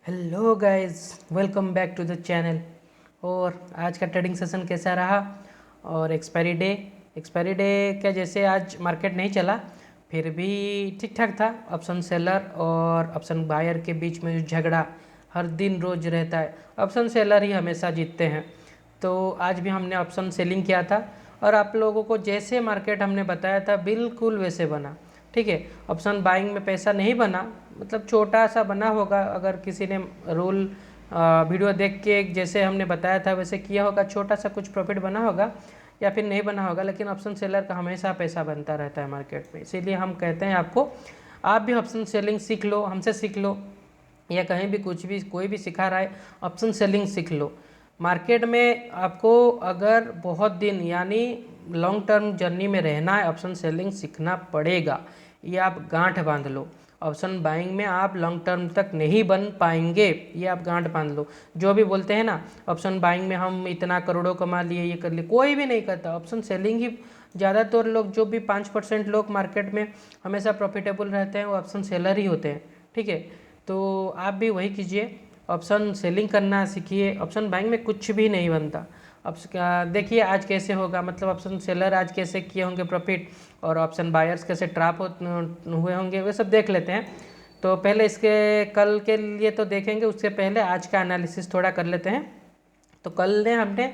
Hello guys, welcome back to the channel. और आज का ट्रेडिंग सेशन कैसा रहा? और एक्सपायरी डे क्या, जैसे आज मार्केट नहीं चला फिर भी ठीक ठाक था। ऑप्शन सेलर और ऑप्शन बायर के बीच में जो झगड़ा हर दिन रोज रहता है, ऑप्शन सेलर ही हमेशा जीतते हैं। तो आज भी हमने ऑप्शन सेलिंग किया था और आप लोगों को जैसे मार्केट हमने बताया था बिल्कुल वैसे बना। ठीक है, ऑप्शन बाइंग में पैसा नहीं बना, मतलब छोटा सा बना होगा। अगर किसी ने रूल वीडियो देख के जैसे हमने बताया था वैसे किया होगा, छोटा सा कुछ प्रॉफिट बना होगा या फिर नहीं बना होगा, लेकिन ऑप्शन सेलर का हमेशा पैसा बनता रहता है मार्केट में। इसीलिए हम कहते हैं आपको, आप भी ऑप्शन सेलिंग सीख लो, हमसे सीख लो, या कहीं भी कुछ भी कोई भी सिखा रहा है ऑप्शन सेलिंग सीख लो। मार्केट में आपको अगर बहुत दिन यानी लॉन्ग टर्म जर्नी में रहना है, ऑप्शन सेलिंग सीखना पड़ेगा। ये आप गांठ बांध लो, ऑप्शन बाइंग में आप लॉन्ग टर्म तक नहीं बन पाएंगे, ये आप गांठ बांध लो। जो भी बोलते हैं ना ऑप्शन बाइंग में हम इतना करोड़ों कमा लिए, ये कर लिए, कोई भी नहीं करता। ऑप्शन सेलिंग ही ज़्यादातर लोग, जो भी 5% लोग मार्केट में हमेशा प्रॉफिटेबल रहते हैं, वो ऑप्शन सेलर ही होते हैं। ठीक है, तो आप भी वही कीजिए, ऑप्शन सेलिंग करना सीखिए। ऑप्शन बाइंग में कुछ भी नहीं बनता। अब देखिए आज कैसे होगा, मतलब ऑप्शन सेलर आज कैसे किए होंगे प्रॉफिट और ऑप्शन बायर्स कैसे ट्रैप हुए होंगे, वे सब देख लेते हैं। तो पहले इसके कल के लिए तो देखेंगे, उससे पहले आज का एनालिसिस थोड़ा कर लेते हैं। तो कल ने हमने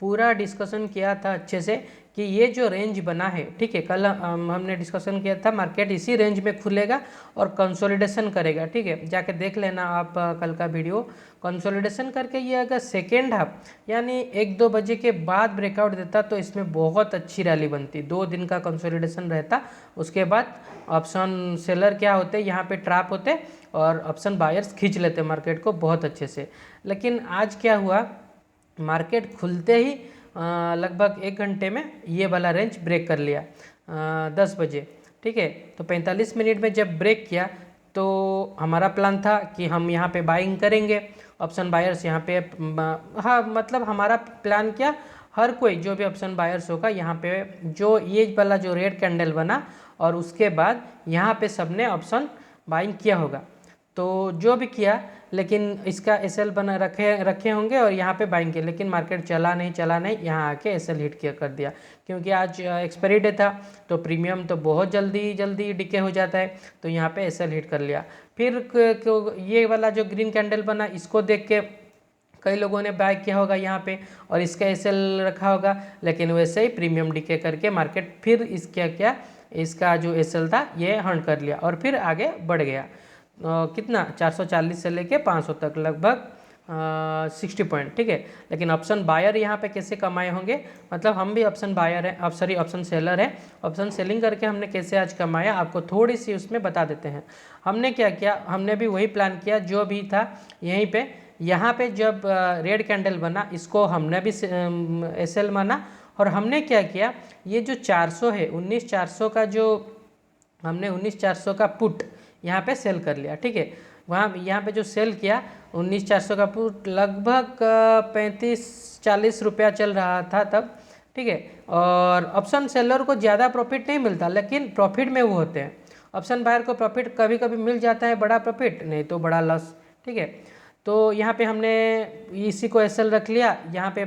पूरा डिस्कशन किया था अच्छे से कि ये जो रेंज बना है, ठीक है, कल हमने डिस्कशन किया था मार्केट इसी रेंज में खुलेगा और कंसोलिडेशन करेगा। ठीक है, जाके देख लेना आप कल का वीडियो। कंसोलिडेशन करके ये अगर सेकेंड हाफ यानी 1-2 बजे के बाद ब्रेकआउट देता तो इसमें बहुत अच्छी रैली बनती। 2 दिन का कंसोलिडेशन रहता, उसके बाद ऑप्शन सेलर क्या होते, यहाँ पे ट्रैप होते और ऑप्शन बायर्स खींच लेते मार्केट को बहुत अच्छे से। लेकिन आज क्या हुआ, मार्केट खुलते ही लगभग 1 घंटे में ये वाला रेंज ब्रेक कर लिया 10 बजे। ठीक है, तो 45 मिनट में जब ब्रेक किया तो हमारा प्लान था कि हम यहाँ पे बाइंग करेंगे, ऑप्शन बायर्स यहाँ पे हाँ, मतलब हमारा प्लान क्या, हर कोई जो भी ऑप्शन बायर्स होगा यहाँ पे जो ये वाला जो रेड कैंडल बना और उसके बाद यहाँ पे सबने ऑप्शन बाइंग किया होगा। तो जो भी किया, लेकिन इसका एसएल बना रखे होंगे और यहाँ पे बाइंग किया, लेकिन मार्केट चला नहीं, यहाँ आके एसएल हिट किया कर दिया। क्योंकि आज एक्सपायरी डे था तो प्रीमियम तो बहुत जल्दी डिके हो जाता है, तो यहाँ पे एसएल हिट कर लिया। फिर ये वाला जो ग्रीन कैंडल बना, इसको देख के कई लोगों ने बाय किया होगा यहाँ पे और इसका एसएल रखा होगा, लेकिन वैसे ही प्रीमियम डिके करके मार्केट फिर इसका जो एसएल था ये हर्न कर लिया और फिर आगे बढ़ गया। कितना 440 से लेके 500 तक, लगभग 60 पॉइंट। ठीक है, लेकिन ऑप्शन बायर यहाँ पे कैसे कमाए होंगे, मतलब हम भी ऑप्शन बायर है, अब सॉरी ऑप्शन सेलर है, ऑप्शन सेलिंग करके हमने कैसे आज कमाया आपको थोड़ी सी उसमें बता देते हैं। हमने क्या किया, हमने भी वही प्लान किया जो भी था यहीं पे। यहाँ पे जब रेड कैंडल बना, इसको हमने भी एसएल माना और हमने क्या किया, ये जो 400 है 19,400 का, जो हमने 19,400 का पुट यहाँ पे सेल कर लिया। ठीक है, वहाँ यहाँ पे जो सेल किया 19,400 का पुट लगभग 35-40 रुपया चल रहा था तब। ठीक है, और ऑप्शन सेलर को ज़्यादा प्रॉफिट नहीं मिलता, लेकिन प्रॉफिट में वो होते हैं। ऑप्शन बायर को प्रॉफिट कभी कभी मिल जाता है, बड़ा प्रॉफिट नहीं तो बड़ा लॉस। ठीक है, तो यहाँ पे हमने इसी को एसएल रख लिया, यहाँ पे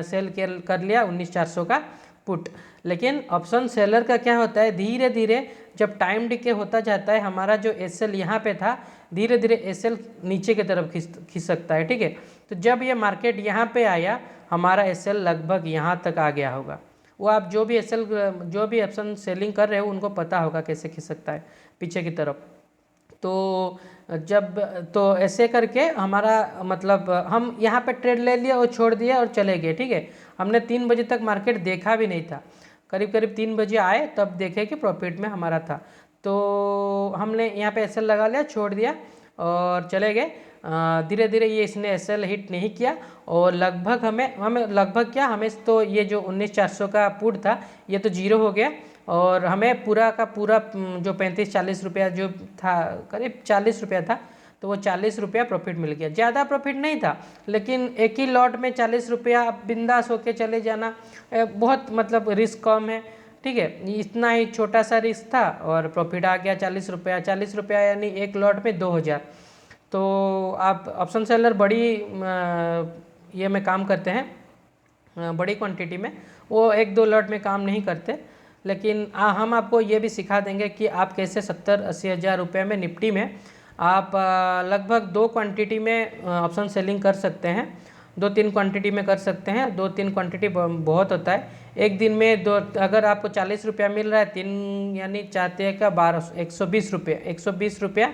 सेल कर लिया 19,400 का पुट। लेकिन ऑप्शन सेलर का क्या होता है, धीरे धीरे जब टाइम डिके होता जाता है, हमारा जो एसएल यहाँ पे था धीरे धीरे एसएल नीचे की तरफ खिंच सकता है। ठीक है, तो जब ये मार्केट यहाँ पे आया, हमारा एसएल लगभग यहाँ तक आ गया होगा। वो आप जो भी ऑप्शन सेलिंग कर रहे हो उनको पता होगा कैसे खिंच सकता है पीछे की तरफ। तो ऐसे करके हमारा मतलब हम यहाँ पे ट्रेड ले लिया और छोड़ दिया और चले गए। ठीक है, हमने 3 बजे तक मार्केट देखा भी नहीं था, करीब 3 बजे आए तब देखे कि प्रॉफिट में हमारा था। तो हमने यहाँ पे एसएल लगा लिया, छोड़ दिया और चले गए। धीरे धीरे ये इसने एसएल हिट नहीं किया और लगभग हमें लगभग क्या, हमें तो ये जो 19,400 का पुट था ये तो जीरो हो गया और हमें पूरा का पूरा जो 35-40 रुपया जो था, करीब 40 रुपया था, तो वो 40 रुपया प्रॉफिट मिल गया। ज़्यादा प्रॉफिट नहीं था, लेकिन एक ही लॉट में 40 रुपया बिंदास होके चले जाना बहुत मतलब रिस्क कम है। ठीक है, इतना ही छोटा सा रिस्क था और प्रॉफिट आ गया 40 रुपया। 40 रुपया यानी एक लॉट में 2,000। तो आप ऑप्शन सेलर बड़ी ये में काम करते हैं, बड़ी क्वांटिटी में, वो 1-2 लॉट में काम नहीं करते। लेकिन हम आपको ये भी सिखा देंगे कि आप कैसे 70-80 हज़ार रुपये में निफ्टी में आप लगभग 2 क्वांटिटी में ऑप्शन सेलिंग कर सकते हैं, 2-3 क्वांटिटी में कर सकते हैं। 2-3 क्वांटिटी बहुत होता है। एक दिन में अगर आपको 40 रुपया मिल रहा है, 3 यानी चाहते हैं का 120 रुपया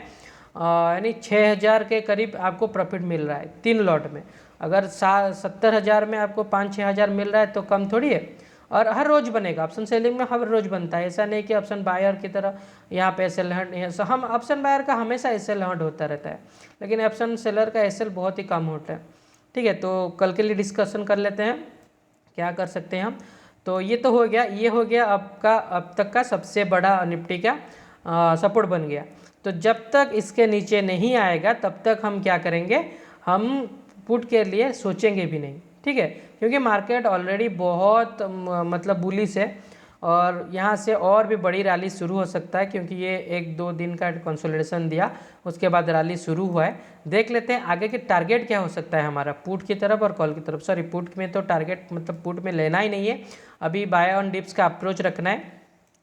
यानी 6,000 के करीब आपको प्रॉफिट मिल रहा है 3 लॉट में। अगर 70 हज़ार में आपको 5-6 हज़ार मिल रहा है तो कम थोड़ी है। और हर रोज़ बनेगा, ऑप्शन सेलिंग में हर रोज़ बनता है। ऐसा नहीं कि ऑप्शन बायर की तरह यहाँ पे एस एल हंट, हम ऑप्शन बायर का हमेशा एस एल हंट होता रहता है, लेकिन ऑप्शन सेलर का एस एल बहुत ही कम होता है। ठीक है, तो कल के लिए डिस्कशन कर लेते हैं क्या कर सकते हैं हम। तो ये तो हो गया, ये हो गया आपका अब तक का सबसे बड़ा निफ्टी का सपोर्ट बन गया। तो जब तक इसके नीचे नहीं आएगा तब तक हम क्या करेंगे, हम पुट के लिए सोचेंगे भी नहीं। ठीक है, क्योंकि मार्केट ऑलरेडी बहुत मतलब बुलिश है और यहाँ से और भी बड़ी रैली शुरू हो सकता है, क्योंकि ये 1-2 दिन का कंसोलिडेशन दिया, उसके बाद रैली शुरू हुआ है। देख लेते हैं आगे की टारगेट क्या हो सकता है हमारा, पुट की तरफ और कॉल की तरफ। सॉरी, पुट में तो टारगेट मतलब पुट में लेना ही नहीं है, अभी बाय ऑन डिप्स का अप्रोच रखना है।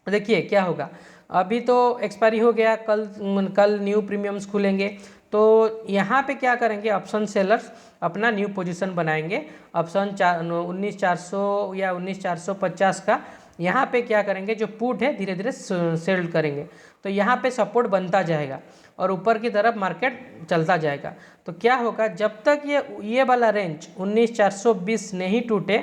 देखिए क्या होगा, अभी तो एक्सपायरी हो गया, कल न्यू प्रीमियम्स खुलेंगे, तो यहाँ पे क्या करेंगे, ऑप्शन सेलर्स अपना न्यू पोजीशन बनाएंगे। ऑप्शन 19,400 या 19,450 का यहाँ पे क्या करेंगे, जो पुट है धीरे धीरे सेल करेंगे। तो यहाँ पे सपोर्ट बनता जाएगा और ऊपर की तरफ मार्केट चलता जाएगा। तो क्या होगा, जब तक ये वाला रेंज 19,420 नहीं टूटे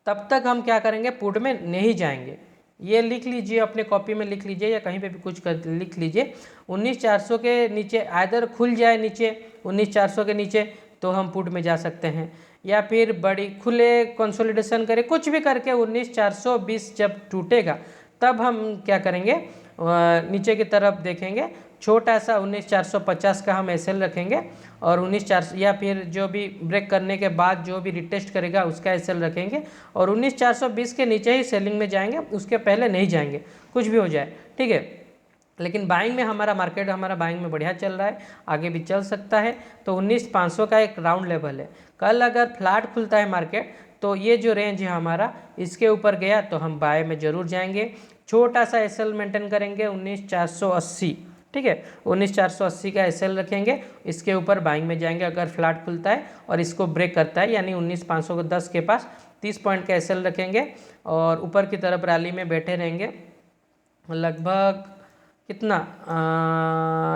तब तक हम क्या करेंगे, पुट में नहीं जाएंगे। ये लिख लीजिए, अपने कॉपी में लिख लीजिए या कहीं पे भी कुछ कर लिख लीजिए। 19,400 के नीचे आइदर खुल जाए, नीचे 19,400 के नीचे तो हम पुट में जा सकते हैं, या फिर बड़ी खुले कंसोलिडेशन करे, कुछ भी करके 19,420 जब टूटेगा तब हम क्या करेंगे, नीचे की तरफ देखेंगे। छोटा सा 19,450 का हम एसएल रखेंगे और 19,400 या फिर जो भी ब्रेक करने के बाद जो भी रिटेस्ट करेगा उसका एसएल रखेंगे और 19,420 के नीचे ही सेलिंग में जाएंगे, उसके पहले नहीं जाएंगे, कुछ भी हो जाए। ठीक है, लेकिन बाइंग में हमारा मार्केट बाइंग में बढ़िया चल रहा है, आगे भी चल सकता है। तो 19,500 का एक राउंड लेवल है। कल अगर फ्लैट खुलता है मार्केट तो ये जो रेंज है हमारा, इसके ऊपर गया तो हम बाय में जरूर जाएंगे। छोटा सा एसएल मेंटेन करेंगे 19,480। ठीक है, 19,480 का एसएल रखेंगे, इसके ऊपर बाइंग में जाएंगे अगर फ्लैट खुलता है और इसको ब्रेक करता है, यानी 19,510 के पास 30 पॉइंट का एसएल रखेंगे और ऊपर की तरफ रैली में बैठे रहेंगे। लगभग कितना,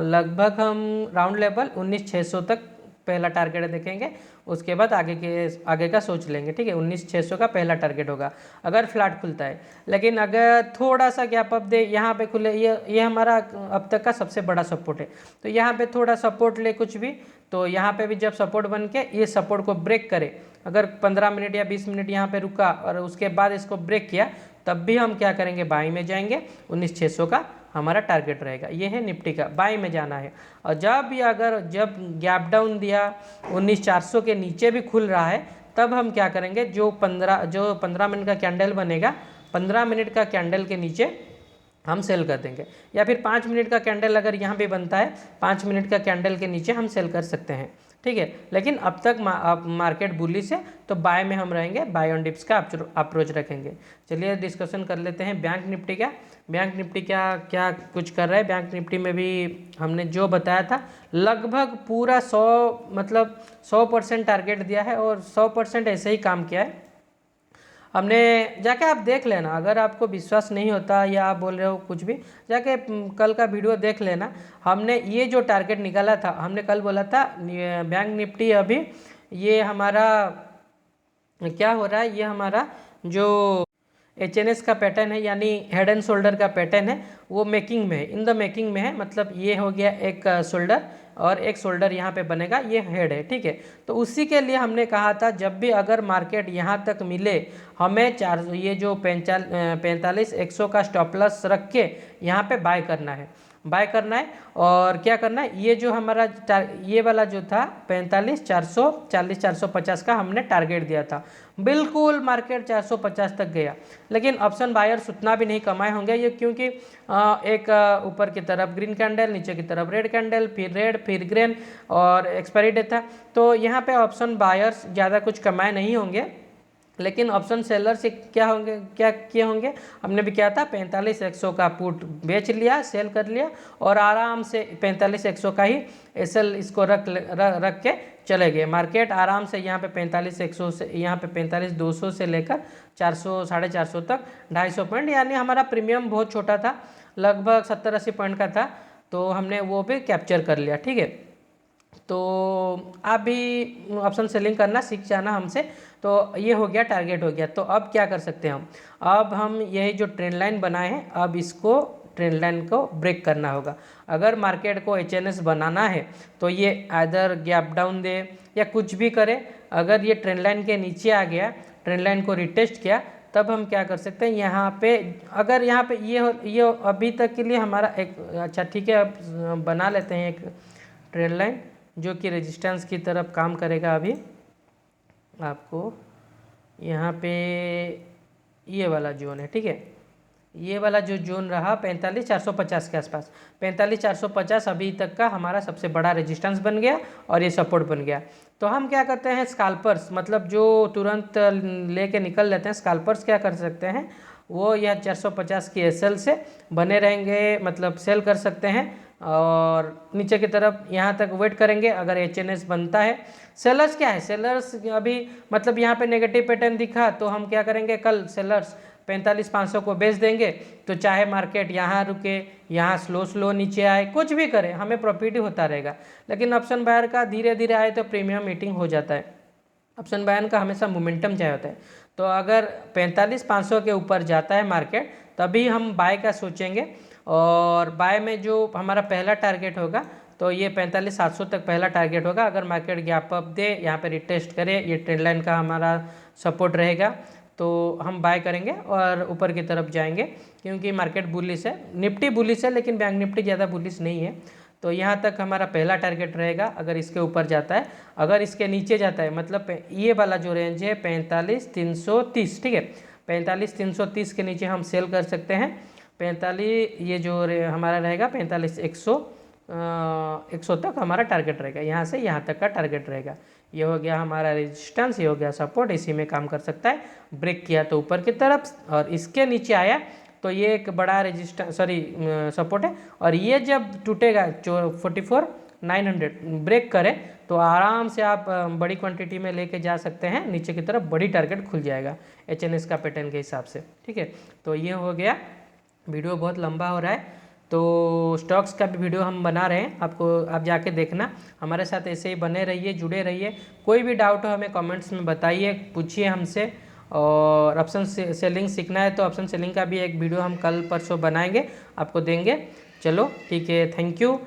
लगभग हम राउंड लेवल 19,600 तक पहला टारगेट देखेंगे, उसके बाद आगे का सोच लेंगे। ठीक है, 19,600 का पहला टारगेट होगा अगर फ्लैट खुलता है। लेकिन अगर थोड़ा सा गैप अप दे, यहाँ पे खुले, ये हमारा अब तक का सबसे बड़ा सपोर्ट है, तो यहाँ पे थोड़ा सपोर्ट ले कुछ भी, तो यहाँ पे भी जब सपोर्ट बन के ये सपोर्ट को ब्रेक करे, अगर 15 मिनट या 20 मिनट यहाँ पे रुका और उसके बाद इसको ब्रेक किया, तब भी हम क्या करेंगे, बाई में जाएंगे। 19,600 का हमारा टारगेट रहेगा। ये है निफ्टी का, बाई में जाना है। और जब गैप डाउन दिया 19,400 के नीचे भी खुल रहा है, तब हम क्या करेंगे, जो 15 मिनट का कैंडल बनेगा, 15 मिनट का कैंडल के नीचे हम सेल कर देंगे, या फिर 5 मिनट का कैंडल अगर यहाँ पे बनता है, 5 मिनट का कैंडल के नीचे हम सेल कर सकते हैं। ठीक है, लेकिन अब तक मार्केट बुलिश है तो बाय में हम रहेंगे, बाय ऑन डिप्स का अप्रोच रखेंगे। चलिए डिस्कशन कर लेते हैं बैंक निफ्टी का। बैंक निफ्टी क्या कुछ कर रहा है। बैंक निफ्टी में भी हमने जो बताया था लगभग पूरा 100% टारगेट दिया है और 100% ऐसे ही काम किया है हमने। जाके आप देख लेना, अगर आपको विश्वास नहीं होता या आप बोल रहे हो कुछ भी, जाके कल का वीडियो देख लेना। हमने ये जो टारगेट निकाला था, हमने कल बोला था बैंक निफ्टी अभी ये हमारा क्या हो रहा है, ये हमारा जो HNS का पैटर्न है, यानी हेड एंड शोल्डर का पैटर्न है, वो मेकिंग में है, इन द मेकिंग में है। मतलब ये हो गया एक शोल्डर और एक शोल्डर यहाँ पे बनेगा, ये हेड है। ठीक है, तो उसी के लिए हमने कहा था जब भी अगर मार्केट यहाँ तक मिले, हमें ये जो 45-100 का स्टॉप लॉस रख के यहाँ पे बाय करना है। बाय करना है। और क्या करना है, ये जो हमारा ये वाला जो था 45,440 450 का हमने टारगेट दिया था, बिल्कुल मार्केट 450 तक गया। लेकिन ऑप्शन बायर्स उतना भी नहीं कमाए होंगे ये, क्योंकि एक ऊपर की तरफ ग्रीन कैंडल, नीचे की तरफ रेड कैंडल, फिर रेड, फिर ग्रीन और एक्सपायरी डे था। तो यहाँ पे ऑप्शन बायर्स ज़्यादा कुछ कमाए नहीं होंगे। लेकिन ऑप्शन सेलर से क्या होंगे, क्या किए होंगे, हमने भी किया था 45,100 का पुट बेच लिया, सेल कर लिया और आराम से 45,100 का ही एसएल इसको रख के चले गए। मार्केट आराम से यहाँ पे 45,100 से, यहाँ पे 45,200 से लेकर 400 450 तक 250 पॉइंट, यानी हमारा प्रीमियम बहुत छोटा था, लगभग 70-80 पॉइंट का था, तो हमने वो भी कैप्चर कर लिया। ठीक है, तो आप भी ऑप्शन सेलिंग करना सीख जाना हमसे। तो ये हो गया, टारगेट हो गया। तो अब क्या कर सकते हैं अब हम यही जो ट्रेंड लाइन बनाए हैं, अब इसको ट्रेंड लाइन को ब्रेक करना होगा। अगर मार्केट को एचएनएस बनाना है तो ये आइदर गैप डाउन दे या कुछ भी करे। अगर ये ट्रेंड लाइन के नीचे आ गया, ट्रेंड लाइन को रिटेस्ट किया, तब हम क्या कर सकते हैं, यहाँ पे अगर यहाँ पे ये अभी तक के लिए हमारा एक अच्छा ठीक है, अब बना लेते हैं एक ट्रेंड लाइन जो कि रेजिस्टेंस की तरफ काम करेगा। अभी आपको यहाँ पे ये वाला जोन है, ठीक है, ये वाला जो जोन रहा 45,450 के आसपास, 45,450 अभी तक का हमारा सबसे बड़ा रेजिस्टेंस बन गया और ये सपोर्ट बन गया। तो हम क्या करते हैं, स्कैल्पर्स मतलब जो तुरंत लेके निकल लेते हैं, स्कैल्पर्स क्या कर सकते हैं, वो यह 450 की एसएल से बने रहेंगे, मतलब सेल कर सकते हैं और नीचे की तरफ यहाँ तक वेट करेंगे। अगर एचएनएस बनता है, सेलर्स क्या है, सेलर्स अभी मतलब यहाँ पे नेगेटिव पैटर्न दिखा तो हम क्या करेंगे, कल सेलर्स 45,500 को बेच देंगे। तो चाहे मार्केट यहाँ रुके, यहाँ स्लो नीचे आए, कुछ भी करे, हमें प्रॉफिट ही होता रहेगा। लेकिन ऑप्शन बायर का धीरे धीरे आए तो प्रीमियम मीटिंग हो जाता है। ऑप्शन बायर का हमेशा मोमेंटम चाहिए होता है। तो अगर 45,500 के ऊपर जाता है मार्केट, तभी हम बाय का सोचेंगे। और बाय में जो हमारा पहला टारगेट होगा, तो ये 45,700 तक पहला टारगेट होगा। अगर मार्केट गैप अप दे, यहाँ पे रिटेस्ट करे, ये ट्रेंड लाइन का हमारा सपोर्ट रहेगा, तो हम बाय करेंगे और ऊपर की तरफ जाएंगे, क्योंकि मार्केट बुलिश है, निफ्टी बुलिश है, लेकिन बैंक निफ्टी ज़्यादा बुलिश नहीं है। तो यहाँ तक हमारा पहला टारगेट रहेगा। अगर इसके ऊपर जाता है, अगर इसके नीचे जाता है, मतलब ये वाला जो रेंज है 45,330, ठीक है, 45,330 के नीचे हम सेल कर सकते हैं। 45 ये जो हमारा रहेगा 45,100 तक हमारा टारगेट रहेगा, यहाँ से यहाँ तक का टारगेट रहेगा। ये हो गया हमारा रेजिस्टेंस, ये हो गया सपोर्ट, इसी में काम कर सकता है। ब्रेक किया तो ऊपर की तरफ और इसके नीचे आया तो ये एक बड़ा रेजिस्टेंस सपोर्ट है। और ये जब टूटेगा 44,900 ब्रेक करे तो आराम से आप बड़ी क्वांटिटी में लेके जा सकते हैं, नीचे की तरफ बड़ी टारगेट खुल जाएगा एचएनएस का पैटर्न के हिसाब से। ठीक है, तो ये हो गया। वीडियो बहुत लंबा हो रहा है, तो स्टॉक्स का भी वीडियो हम बना रहे हैं, आप जाके देखना। हमारे साथ ऐसे ही बने रहिए, जुड़े रहिए। कोई भी डाउट हो हमें कमेंट्स में बताइए, पूछिए हमसे। और ऑप्शन सेलिंग सीखना है तो ऑप्शन सेलिंग का भी एक वीडियो हम कल परसों बनाएंगे, आपको देंगे। चलो ठीक है, थैंक यू।